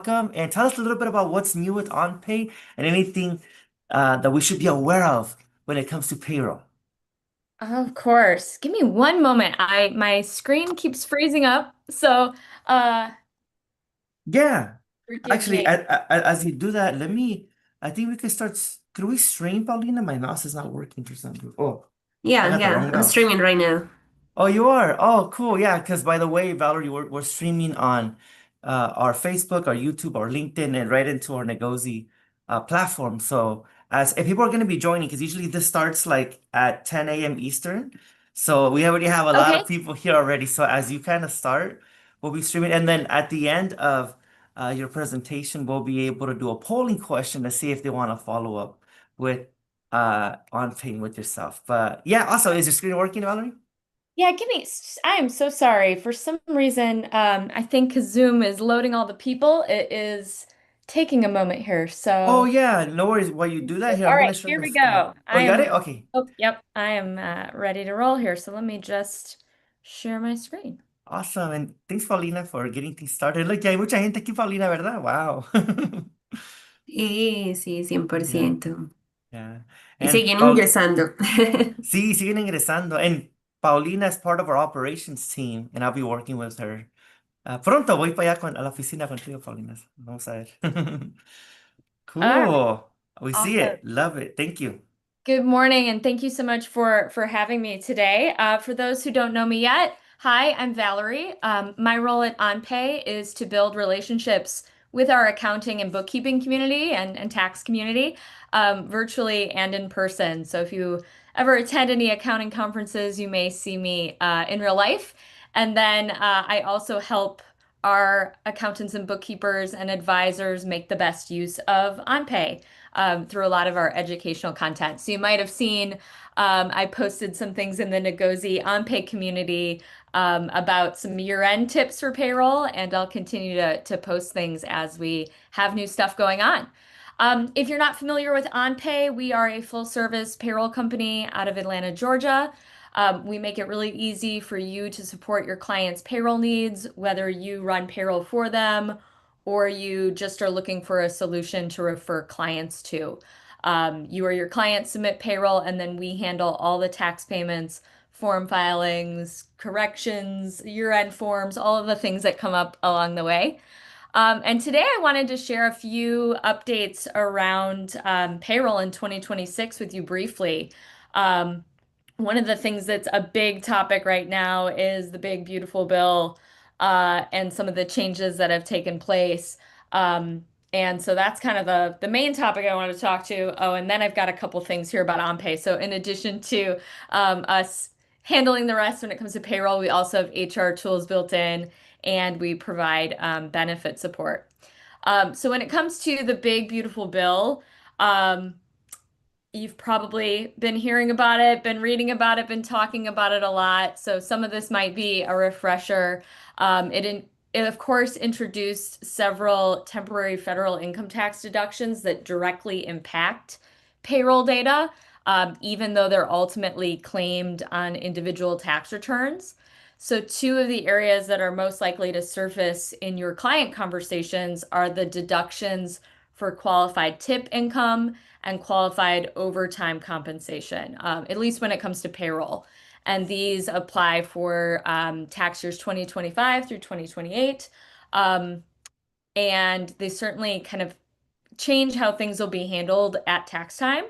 Welcome and tell us a little bit about what's new with OnPay and anything that we should be aware of when it comes to payroll. Of course. Give me one moment. My screen keeps freezing up, so uh Yeah, forgive actually, me. as you do that, I think we can start. Could we stream, Paulina? My mouse is not working for some reason. Oh, I Yeah, got the yeah, wrong I'm mouse. streaming right now. Oh, you are? Oh, cool. Yeah, because by the way, Valerie, we're streaming on our Facebook, our YouTube, our LinkedIn, and right into our Negozi platform. So as if people are going to be joining, because usually this starts like at 10 a.m. Eastern. So we already have a lot Okay. of people here already. So as you kind of start, we'll be streaming. And then at the end of your presentation, we'll be able to do a polling question to see if they want to follow up with on paying with yourself. But yeah, also, is your screen working, Valerie? Yeah, I am so sorry. For some reason, I think 'cause Zoom is loading all the people. It is taking a moment here. Oh So, yeah, no worries. While you do that, here all I'm gonna right, share here my we screen. go. Oh, you got it? Okay, I am ready to roll here. So let me just share my screen. awesome. And thanks, Paulina, for getting things started. Look, ya hay mucha gente aquí, Paulina, ¿verdad? Wow. Sí, sí, Yeah, 100%. yeah. Y And siguen Paul, ingresando. sí, siguen ingresando. And Paulina is part of our operations team, and I'll be working with her. Pronto voy para allá a la oficina contigo, Paulina. Vamos a ver. All right, Cool. We see awesome. it. Love it. Thank you. Good morning, and thank you so much for having me today. For those who don't know me yet, hi, I'm Valerie. My role at OnPay is to build relationships with our accounting and bookkeeping community and tax community, virtually and in person. So if you ever attend any accounting conferences, you may see me in real life. And then I also help our accountants and bookkeepers and advisors make the best use of OnPay through a lot of our educational content. So you might have seen I posted some things in the Ngozi OnPay community about some year-end tips for payroll, and I'll continue to post things as we have new stuff going on. If you're not familiar with OnPay, we are a full-service payroll company out of Atlanta, Georgia. We make it really easy for you to support your clients' payroll needs, whether you run payroll for them or you just are looking for a solution to refer clients to. You or your client submit payroll, and then we handle all the tax payments, form filings, corrections, year-end forms, all of the things that come up along the way. And today I wanted to share a few updates around payroll in 2026 with you briefly. Um, One of the things that's a big topic right now is the big, beautiful bill and some of the changes that have taken place. And so that's kind of the main topic I want to talk to. Oh, and then I've got a couple things here about OnPay. So in addition to us handling the rest when it comes to payroll, we also have HR tools built in and we provide benefit support. So when it comes to the big, beautiful bill, um, you've probably been hearing about it, been reading about it, been talking about it a lot. So some of this might be a refresher. It of course introduced several temporary federal income tax deductions that directly impact payroll data, even though they're ultimately claimed on individual tax returns. So two of the areas that are most likely to surface in your client conversations are the deductions for qualified tip income and qualified overtime compensation, at least when it comes to payroll. And these apply for tax years 2025 through 2028. Um, and they certainly kind of change how things will be handled at tax time.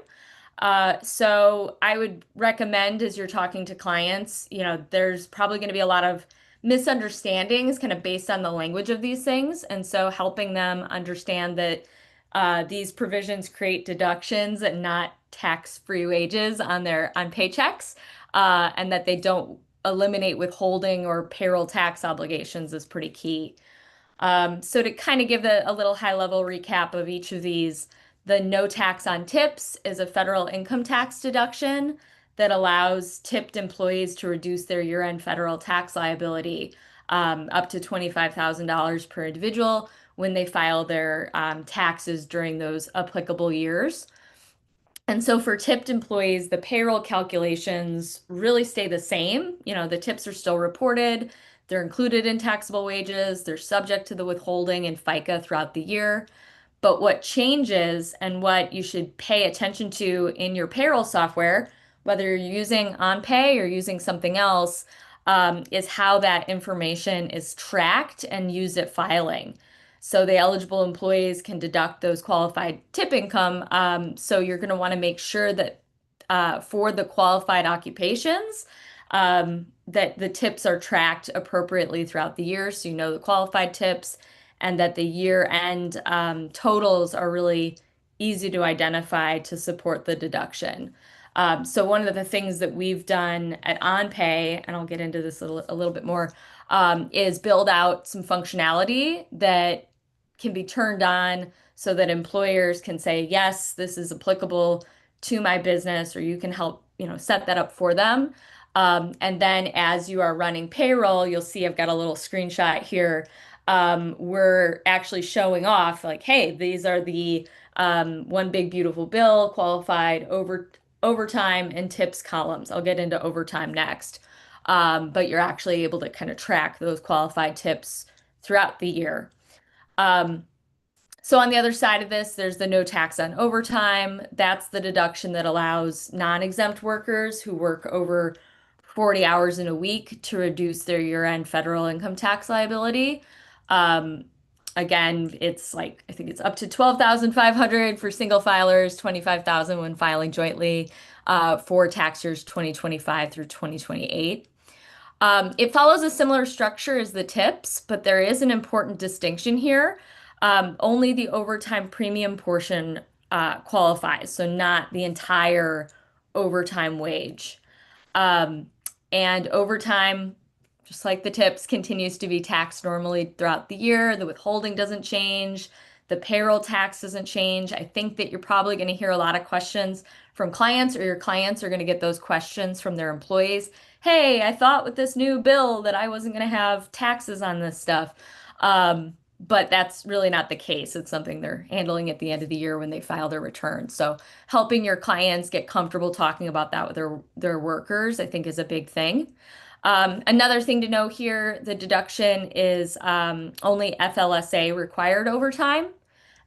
So I would recommend as you're talking to clients, there's probably going to be a lot of misunderstandings kind of based on the language of these things. And so helping them understand that these provisions create deductions and not tax-free wages on paychecks, and that they don't eliminate withholding or payroll tax obligations is pretty key. So to kind of give a little high-level recap of each of these, the no tax on tips is a federal income tax deduction that allows tipped employees to reduce their year-end federal tax liability up to $25,000 per individual when they file their taxes during those applicable years. And so for tipped employees, the payroll calculations really stay the same. The tips are still reported. They're included in taxable wages. They're subject to the withholding and FICA throughout the year. But what changes and what you should pay attention to in your payroll software, whether you're using OnPay or using something else, is how that information is tracked and used at filing. So the eligible employees can deduct those qualified tip income. So you're going to want to make sure that for the qualified occupations, that the tips are tracked appropriately throughout the year. So you know the qualified tips and that the year-end totals are really easy to identify to support the deduction. So one of the things that we've done at OnPay, and I'll get into this a little bit more, is build out some functionality that can be turned on so that employers can say, yes, this is applicable to my business, or you can help, set that up for them. And then as you are running payroll, you'll see I've got a little screenshot here. We're actually showing off like, hey, these are the one big beautiful bill, qualified overtime and tips columns. I'll get into overtime next. But you're actually able to kind of track those qualified tips throughout the year. So on the other side of this, there's the no tax on overtime. That's the deduction that allows non-exempt workers who work over 40 hours in a week to reduce their year-end federal income tax liability. Um, Again, it's like, I think it's up to 12,500 for single filers, 25,000 when filing jointly for tax years 2025 through 2028. It follows a similar structure as the tips, but there is an important distinction here. Only the overtime premium portion qualifies, so not the entire overtime wage. Um, and overtime, just like the tips, continues to be taxed normally throughout the year. The withholding doesn't change. The payroll tax doesn't change. I think that you're probably going to hear a lot of questions from clients, or your clients are going to get those questions from their employees. Hey, I thought with this new bill that I wasn't going to have taxes on this stuff. But that's really not the case. It's something they're handling at the end of the year when they file their return. So helping your clients get comfortable talking about that with their workers, I think is a big thing. Another thing to know here, the deduction is only FLSA required overtime.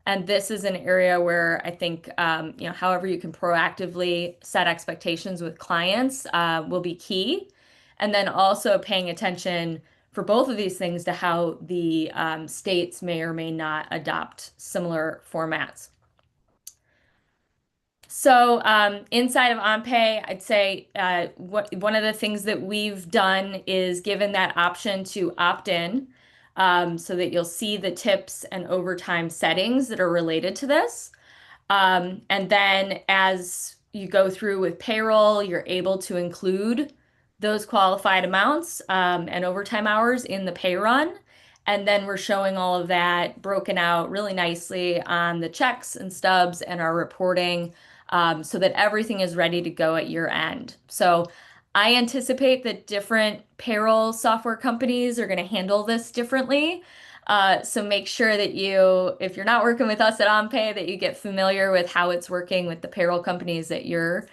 And this is an area where I think, however you can proactively set expectations with clients will be key. And then also paying attention for both of these things to how the states may or may not adopt similar formats. So inside of OnPay, I'd say one of the things that we've done is given that option to opt in so that you'll see the tips and overtime settings that are related to this. And then as you go through with payroll, you're able to include those qualified amounts and overtime hours in the pay run. And then we're showing all of that broken out really nicely on the checks and stubs and our reporting so that everything is ready to go at year end. So I anticipate that different payroll software companies are going to handle this differently. So make sure that if you're not working with us at OnPay, that you get familiar with how it's working with the payroll companies that you're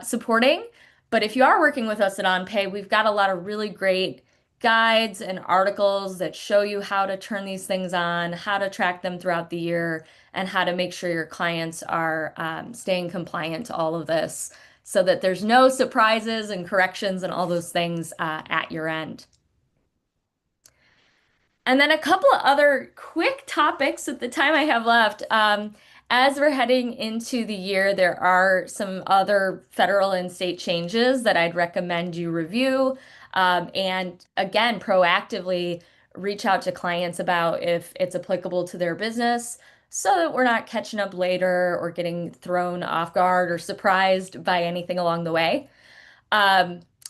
supporting. But if you are working with us at OnPay, we've got a lot of really great guides and articles that show you how to turn these things on, how to track them throughout the year, and how to make sure your clients are staying compliant to all of this so that there's no surprises and corrections and all those things at your end. And then a couple of other quick topics at the time I have left. As we're heading into the year, there are some other federal and state changes that I'd recommend you review. And again, proactively reach out to clients about if it's applicable to their business so that we're not catching up later or getting thrown off guard or surprised by anything along the way.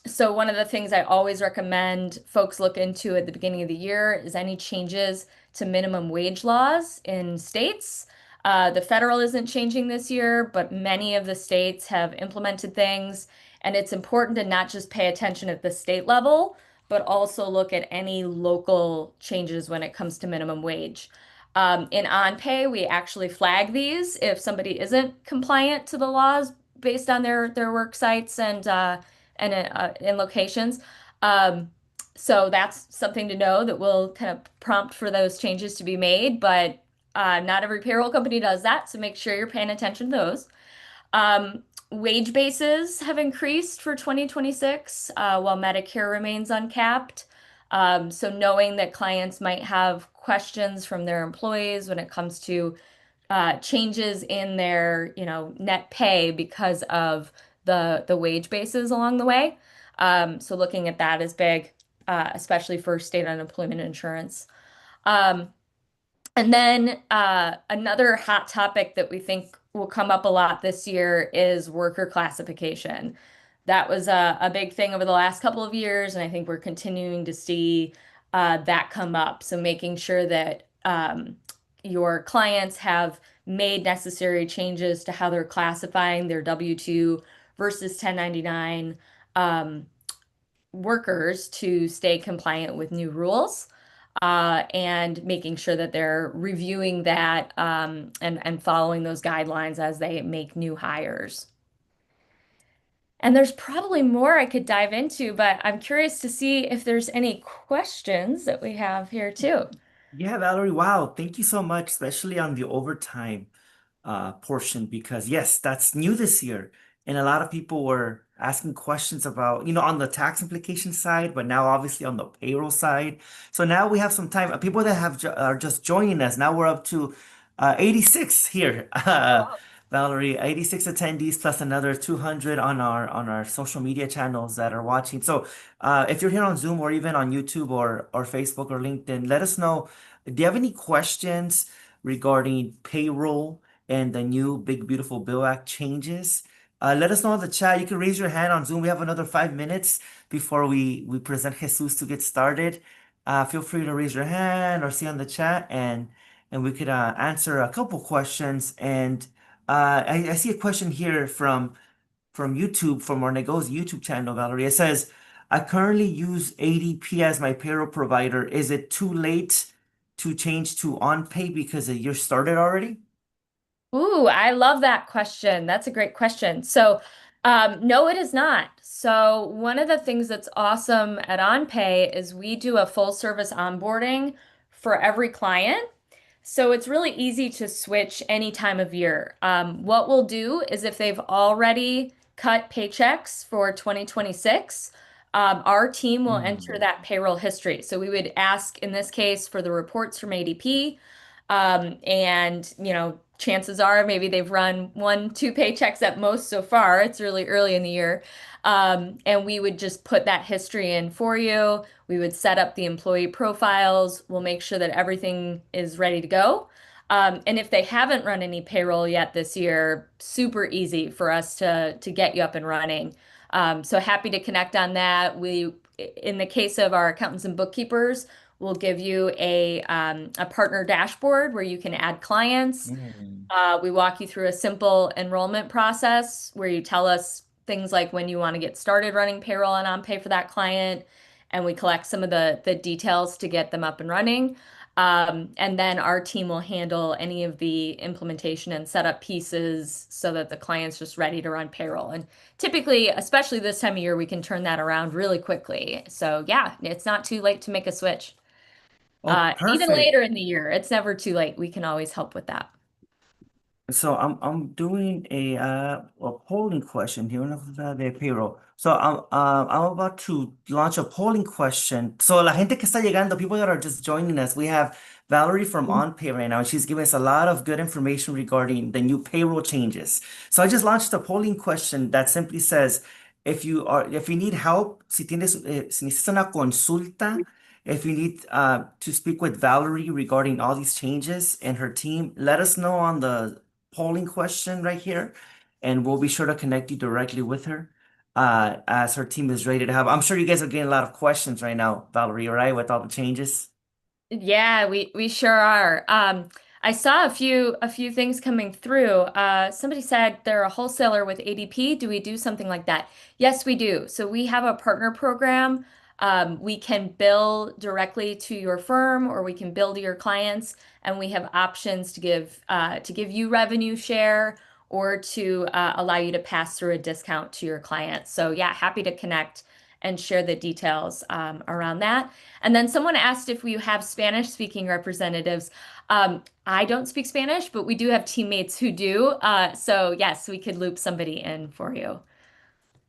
So one of the things I always recommend folks look into at the beginning of the year is any changes to minimum wage laws in states. The federal isn't changing this year, but many of the states have implemented things, and it's important to not just pay attention at the state level, but also look at any local changes when it comes to minimum wage. In OnPay, we actually flag these if somebody isn't compliant to the laws based on their work sites and in locations. So that's something to know that will kind of prompt for those changes to be made, but not every payroll company does that, so make sure you're paying attention to those. Wage bases have increased for 2026, while Medicare remains uncapped. So knowing that clients might have questions from their employees when it comes to changes in their, net pay because of the wage bases along the way. So looking at that is big, especially for state unemployment insurance. Um, and then another hot topic that we think will come up a lot this year is worker classification. That was a big thing over the last couple of years, and I think we're continuing to see that come up. So making sure that your clients have made necessary changes to how they're classifying their W-2 versus 1099 um, workers to stay compliant with new rules, and making sure that they're reviewing that, and following those guidelines as they make new hires. And there's probably more I could dive into, but I'm curious to see if there's any questions that we have here too. Yeah, Valerie, wow. Thank you so much, especially on the overtime portion, because yes, that's new this year. And a lot of people were asking questions about, on the tax implication side, but now obviously on the payroll side. So now we have some time. People that are just joining us, now we're up to 86 here. Valerie, 86 attendees plus another 200 on our social media channels that are watching. So if you're here on Zoom or even on YouTube or Facebook or LinkedIn, let us know. Do you have any questions regarding payroll and the new Big Beautiful Bill Act changes? Let us know in the chat. You can raise your hand on Zoom. We have another 5 minutes before we present Jesus to get started. Feel free to raise your hand or see on the chat, and we could answer a couple questions. And I see a question here from YouTube, from our Negos YouTube channel, Valerie. It says, I currently use ADP as my payroll provider. Is it too late to change to OnPay because the year started already? Ooh, I love that question. That's a great question. So, no, it is not. So, one of the things that's awesome at OnPay is we do a full service onboarding for every client. So it's really easy to switch any time of year. What we'll do is if they've already cut paychecks for 2026, our team will enter Hmm. that payroll history. So we would ask in this case for the reports from ADP. And chances are maybe they've run one, two paychecks at most so far. It's really early in the year. And we would just put that history in for you. We would set up the employee profiles. We'll make sure that everything is ready to go. And if they haven't run any payroll yet this year, super easy for us to get you up and running. So happy to connect on that. In the case of our accountants and bookkeepers, we'll give you a partner dashboard where you can add clients. Mm. We walk you through a simple enrollment process where you tell us things like when you want to get started running payroll and on pay for that client, and we collect some of the details to get them up and running. And then our team will handle any of the implementation and setup pieces so that the client's just ready to run payroll. And typically, especially this time of year, we can turn that around really quickly. So yeah, it's not too late to make a switch. Oh, And even perfect. later in the year, it's never too late. We can always help with that. So I'm doing a polling question here of the payroll. So I'm about to launch a polling question. So la gente que está llegando, people that are just joining us, we have Valerie from OnPay right now. She's giving us a lot of good information regarding the new payroll changes. So I just launched a polling question that simply says, if you need help, si necesitas una consulta, if you need to speak with Valerie regarding all these changes and her team, let us know on the polling question right here, and we'll be sure to connect you directly with her as her team is ready to have. I'm sure you guys are getting a lot of questions right now, Valerie, right, with all the changes. Yeah, we sure are. I saw a few things coming through. Somebody said they're a wholesaler with ADP. Do we do something like that? Yes, we do. So we have a partner program. We can bill directly to your firm, or we can bill to your clients, and we have options to give you revenue share or to allow you to pass through a discount to your clients. So yeah, happy to connect and share the details around that. And then someone asked if we have Spanish speaking representatives. I don't speak Spanish, but we do have teammates who do. So yes, we could loop somebody in for you.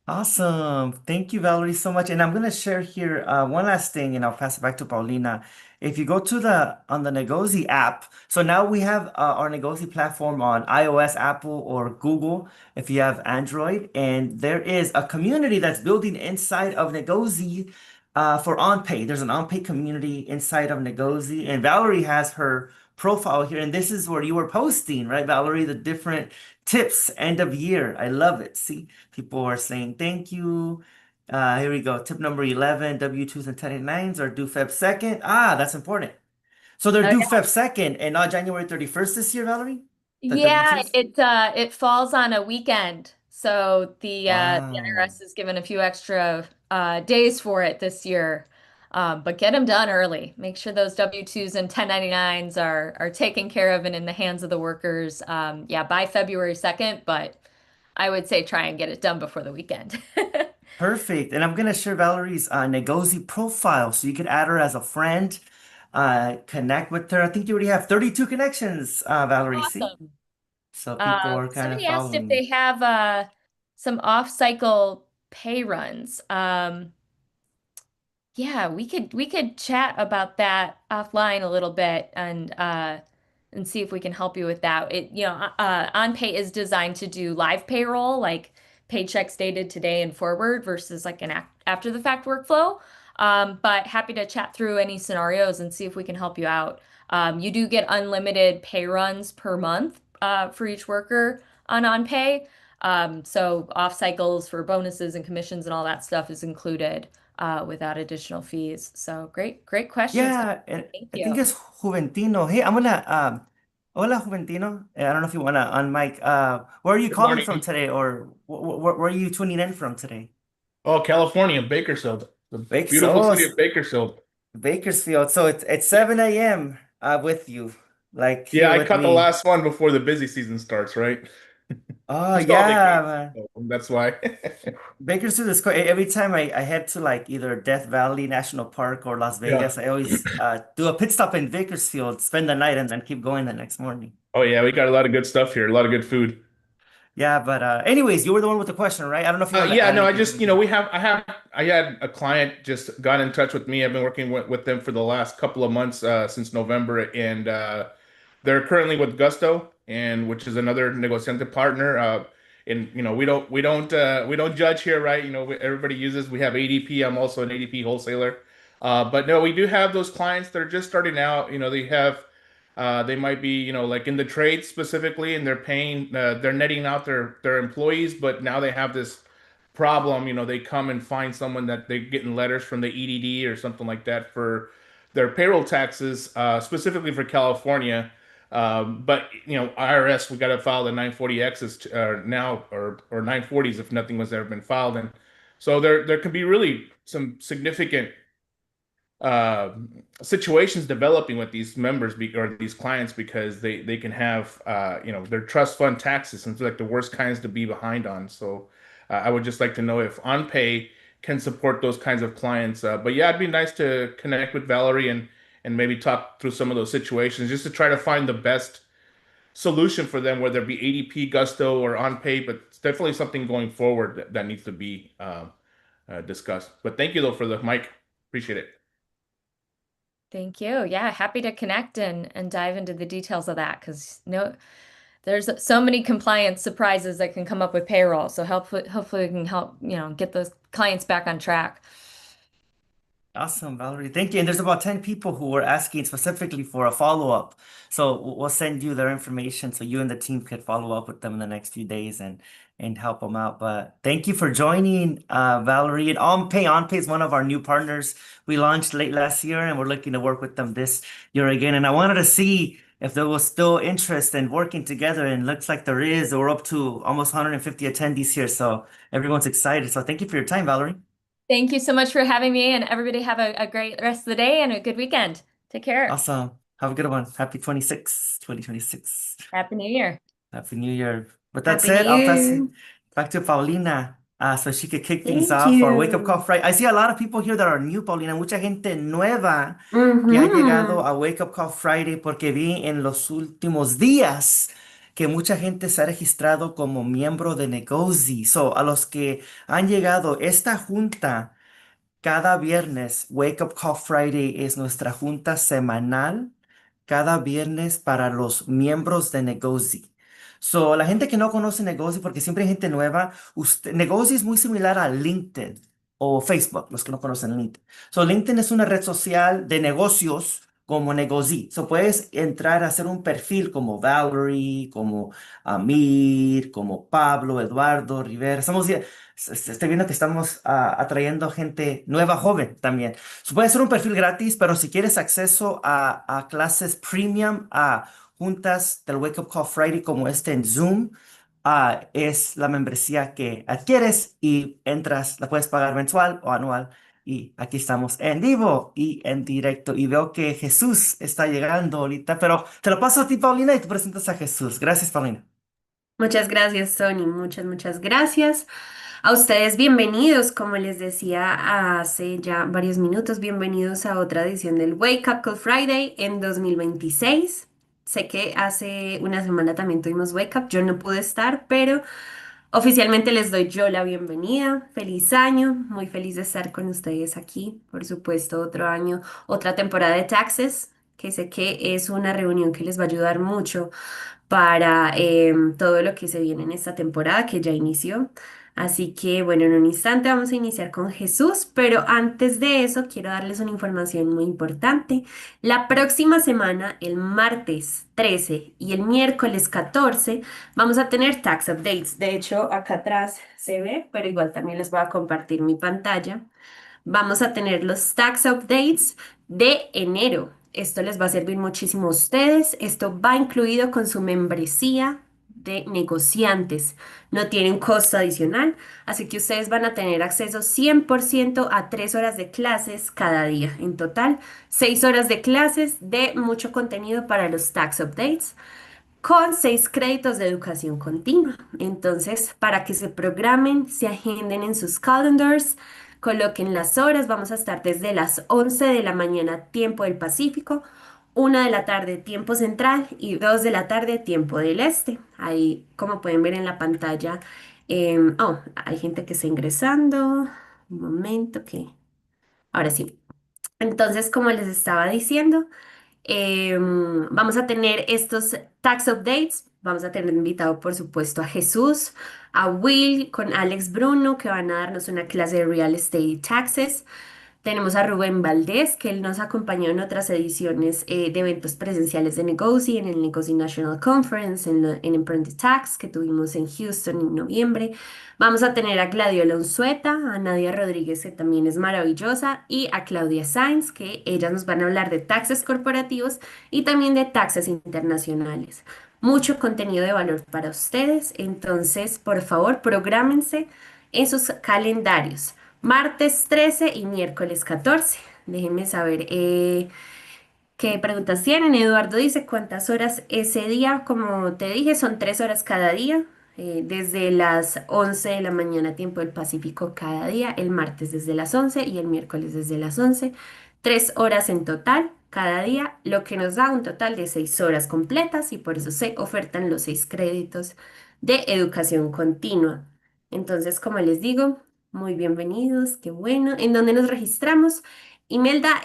Awesome. Thank you, Valerie, so much. And I'm going to share here one last thing, and I'll pass it back to Paulina. If you go to on the Negozi app, so now we have our Negozi platform on iOS, Apple, or Google if you have Android. And there is a community that's building inside of Negozi for OnPay. There's an OnPay community inside of Negozi, and Valerie has her profile here. And this is where you were posting, right, Valerie, the different tips end of year. I love it. See? People are saying thank you. Here we go. Tip number 11, W-2s and 1099s are due Feb 2nd. Ah, that's important. So they're Oh, due Feb 2nd and not January 31st this year, Valerie? The yeah, W-2s? it falls on a weekend, so the Wow. IRS has given a few extra days for it this year. But get them done early. Make sure those W-2s and 1099s are taken care of and in the hands of the workers. Yeah, by February 2nd, but I would say try and get it done before the weekend. Perfect. And I'm going to share Valerie's Negozi profile so you can add her as a friend, connect with her. I think you already have 32 connections, Valerie. See? Awesome. So people are kind of Somebody asked if following you. they have some off-cycle pay runs. Yeah, we could chat about that offline a little bit and see if we can help you with that. OnPay is designed to do live payroll, like paychecks dated today and forward versus like an after the fact workflow. But happy to chat through any scenarios and see if we can help you out. You do get unlimited pay runs per month for each worker on OnPay. So off cycles for bonuses and commissions and all that stuff is included without additional fees. So great questions. Yeah, and Thank I think you. it's Juventino. Hey, I'm gonna hola Juventino. I don't know if you wanna unmic. Where are you Good calling morning. from today, or where are you tuning in from today? Oh, California, Bakersfield, the beautiful Oh, city of Bakersfield. Bakersfield. So it's 7 a.m. With you, like Yeah, here I with caught the me. last one before the busy season starts, right? Oh I'm still on yeah, vacation, man. so that's why. Bakersfield is quite. Every time I head to like either Death Valley National Park or Las Yeah. Vegas, I always do a pit stop in Bakersfield, spend the night, and then keep going the next morning. Oh yeah, we got a lot of good stuff here, a lot of good food. Yeah, but anyways, you were the one with the question, right? I don't know if you wanted to Yeah, add no, I anything, just, Juventino. I had a client just got in touch with me. I've been working with them for the last couple of months, since November, and they're currently with Gusto, and which is another negociante partner. And we don't judge here, right? Everybody uses. We have ADP. I'm also an ADP wholesaler. But no, we do have those clients that are just starting out. They might be, like in the trade specifically, and they're netting out their employees, but now they have this problem. They come and find someone that they're getting letters from the EDD or something like that for their payroll taxes, specifically for California. But IRS, we got to file the 940Xs now, or 940s if nothing was ever been filed, and so there can be really some significant uh, situations developing with these or these clients, because they can have their trust fund taxes, and it's like the worst kinds to be behind on. So I would just like to know if OnPay can support those kinds of clients. But yeah, it'd be nice to connect with Valerie and maybe talk through some of those situations just to try to find the best solution for them, whether it be ADP, Gusto, or OnPay. But it's definitely something going forward that needs to be discussed. But thank you though for the mic. Appreciate it. Thank you. Yeah, happy to connect and dive into the details of that because no, there's so many compliance surprises that can come up with payroll. So hopefully we can help, get those clients back on track. Awesome, Valerie. Thank you. And there's about 10 people who were asking specifically for a follow-up. So we'll send you their information so you and the team could follow up with them in the next few days and help them out. But thank you for joining, Valerie. And OnPay is one of our new partners we launched late last year, and we're looking to work with them this year again. And I wanted to see if there was still interest in working together, and looks like there is. We're up to almost 150 attendees here, so everyone's excited. So thank you for your time, Valerie. Thank you so much for having me, and everybody have a great rest of the day and a good weekend. Take care. Awesome. Have a good one. Happy 2026. Happy New Year. Happy New Year. With that Happy New said, I'll pass it Year. back to Paulina. so she could kick things Thank off for Wake Up Call you. Friday. I see a lot of people here that are new, Paulina, mucha gente nueva que ha llegado Ujú. a Wake Up Call Friday porque vi en los últimos días que mucha gente se ha registrado como miembro de Negozi. So, a los que han llegado, esta junta cada viernes, Wake Up Call Friday es nuestra junta semanal, cada viernes para los miembros de Negozi. So, la gente que no conoce Negozi, porque siempre hay gente nueva, Negozi es muy similar a LinkedIn o Facebook, los que no conocen LinkedIn. So, LinkedIn es una red social de negocios como Negozi. So, puedes entrar a hacer un perfil como Valerie, como Amir, como Pablo, Eduardo, Rivera. Estoy viendo que estamos atrayendo gente nueva, joven también. Puede ser un perfil gratis, pero si quieres acceso a clases premium, a juntas del Wake Up Call Friday como este en Zoom, es la membresía que adquieres y entras, la puedes pagar mensual o anual. Y aquí estamos en vivo y en directo. Y veo que Jesús está llegando ahorita, pero te lo paso a ti, Paulina, y tú presentas a Jesús. Gracias, Paulina. Muchas gracias, Tony. Muchas gracias. A ustedes, bienvenidos, como les decía hace ya varios minutos, bienvenidos a otra edición del Wake Up Call Friday en 2026. Sé que hace una semana también tuvimos Wake Up, yo no pude estar, pero oficialmente les doy yo la bienvenida. Feliz año, muy feliz de estar con ustedes aquí. Por supuesto, otro año, otra temporada de Taxes, que sé que es una reunión que les va a ayudar mucho para todo lo que se viene en esta temporada que ya inició. Así que bueno, en un instante vamos a iniciar con Jesús, pero antes de eso quiero darles una información muy importante. La próxima semana, el martes 13 y el miércoles 14, vamos a tener tax updates. De hecho, acá atrás se ve, pero igual también les voy a compartir mi pantalla. Vamos a tener los tax updates de enero. Esto les va a servir muchísimo a ustedes. Esto va incluido con su membresía de negociantes. No tienen costo adicional, así que ustedes van a tener acceso 100% a 3 horas de clases cada día. En total, 6 horas de clases de mucho contenido para los tax updates con 6 créditos de educación continua. Entonces, para que se programen, se agenden en sus calendars, coloquen las horas, vamos a estar desde las 11 de la mañana, tiempo del Pacífico, 1 de la tarde, tiempo central y 2 de la tarde, tiempo del este. Ahí, como pueden ver en la pantalla, hay gente que está ingresando. Un momento que... Ahora sí. Entonces, como les estaba diciendo, vamos a tener estos tax updates. Vamos a tener invitado, por supuesto, a Jesús, a Will, con Alex Bruno, que van a darnos una clase de Real Estate y Taxes. Tenemos a Rubén Valdés, que él nos acompañó en otras ediciones de eventos presenciales de Negoci, en el Negoci National Conference, en Emprended Tax, que tuvimos en Houston en noviembre. Vamos a tener a Gladiola Unzueta, a Nadia Rodríguez, que también es maravillosa, y a Claudia Sainz, que ellas nos van a hablar de taxes corporativos y también de taxes internacionales. Mucho contenido de valor para ustedes, entonces, por favor, prográmense en sus calendarios. Martes 13 y miércoles 14. Déjenme saber qué preguntas tienen. Eduardo dice cuántas horas ese día. Como te dije, son 3 horas cada día. Desde las 11 de la mañana, tiempo del Pacífico, cada día. El martes desde las 11 y el miércoles desde las 11. 3 horas en total cada día, lo que nos da un total de 6 horas completas y por eso se ofertan los 6 créditos de educación continua. Entonces, como les digo, muy bienvenidos, qué bueno. ¿En dónde nos registramos? Imelda,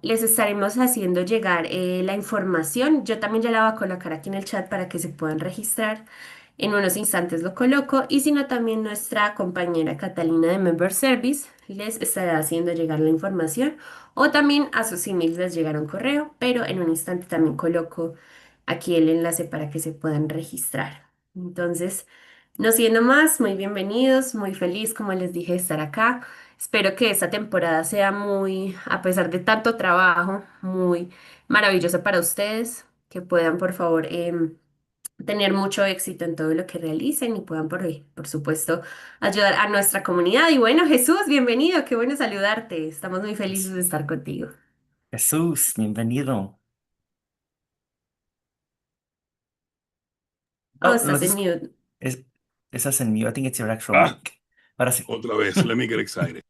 les estaremos haciendo llegar la información. Yo también ya la voy a colocar aquí en el chat para que se puedan registrar. En unos instantes lo coloco. Y si no, también nuestra compañera Catalina de Member Service les estará haciendo llegar la información. O también a sus emails les llegará un correo, pero en un instante también coloco aquí el enlace para que se puedan registrar. Entonces, no siendo más, muy bienvenidos, muy feliz, como les dije, de estar acá. Espero que esta temporada sea muy, a pesar de tanto trabajo, muy maravillosa para ustedes, que puedan, por favor, tener mucho éxito en todo lo que realicen y puedan, por supuesto, ayudar a nuestra comunidad. Y bueno, Jesús, bienvenido, qué bueno saludarte. Estamos muy felices de estar contigo. Jesús, bienvenido. Oh, Oh, no estás en mute. es, estás en mute. I think it's your actual Ah, mic. Ahora sí. Otra vez, let me get excited.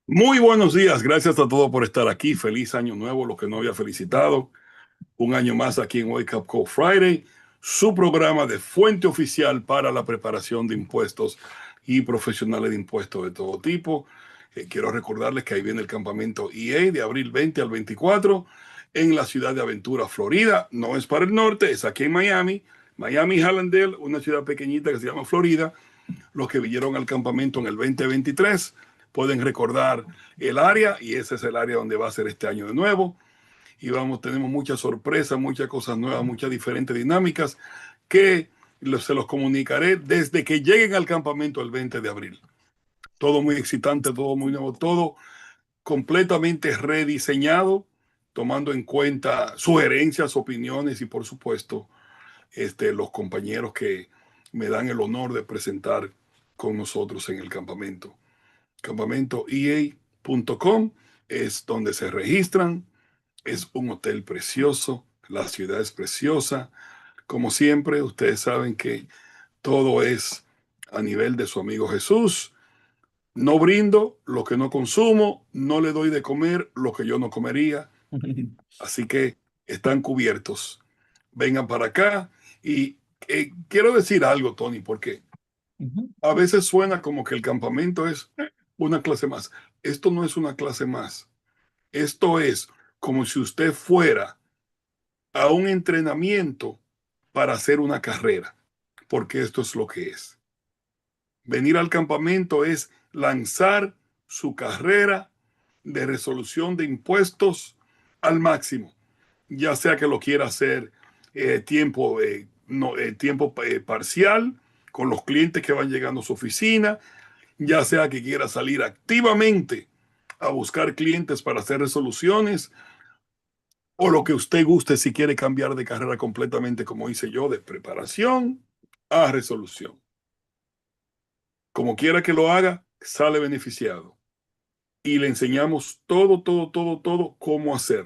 Muy buenos días, gracias a todos por estar aquí. Feliz año nuevo, los que no había felicitado. Un año más aquí en Wake Up Call Friday, su programa de fuente oficial para la preparación de impuestos y profesionales de impuestos de todo tipo. Quiero recordarles que ahí viene el campamento EA de abril 20 al 24 en la ciudad de Aventura, Florida. No es para el norte, es aquí en Miami. Miami Hallandale, una ciudad pequeñita que se llama Florida. Los que vinieron al campamento en el 2023 pueden recordar el área y ese es el área donde va a ser este año de nuevo. Y tenemos muchas sorpresas, muchas cosas nuevas, muchas diferentes dinámicas que se los comunicaré desde que lleguen al campamento el 20 de abril. Todo muy excitante, todo muy nuevo, todo completamente rediseñado, tomando en cuenta sugerencias, opiniones y por supuesto los compañeros que me dan el honor de presentar con nosotros en el campamento. Campamentoea.com es donde se registran. Es un hotel precioso, la ciudad es preciosa. Como siempre, ustedes saben que todo es a nivel de su amigo Jesús. No brindo lo que no consumo, no le doy de comer lo que yo no comería. Así que están cubiertos. Vengan para acá y quiero decir algo, Tony, porque a veces suena como que el campamento es una clase más. Esto no es una clase más. Esto es como si usted fuera a un entrenamiento para hacer una carrera, porque esto es lo que es. Venir al campamento es lanzar su carrera de resolución de impuestos al máximo, ya sea que lo quiera hacer tiempo parcial con los clientes que van llegando a su oficina, ya sea que quiera salir activamente a buscar clientes para hacer resoluciones o lo que usted guste si quiere cambiar de carrera completamente, como hice yo, de preparación a resolución. Como quiera que lo haga, sale beneficiado. Y le enseñamos todo cómo hacerlo.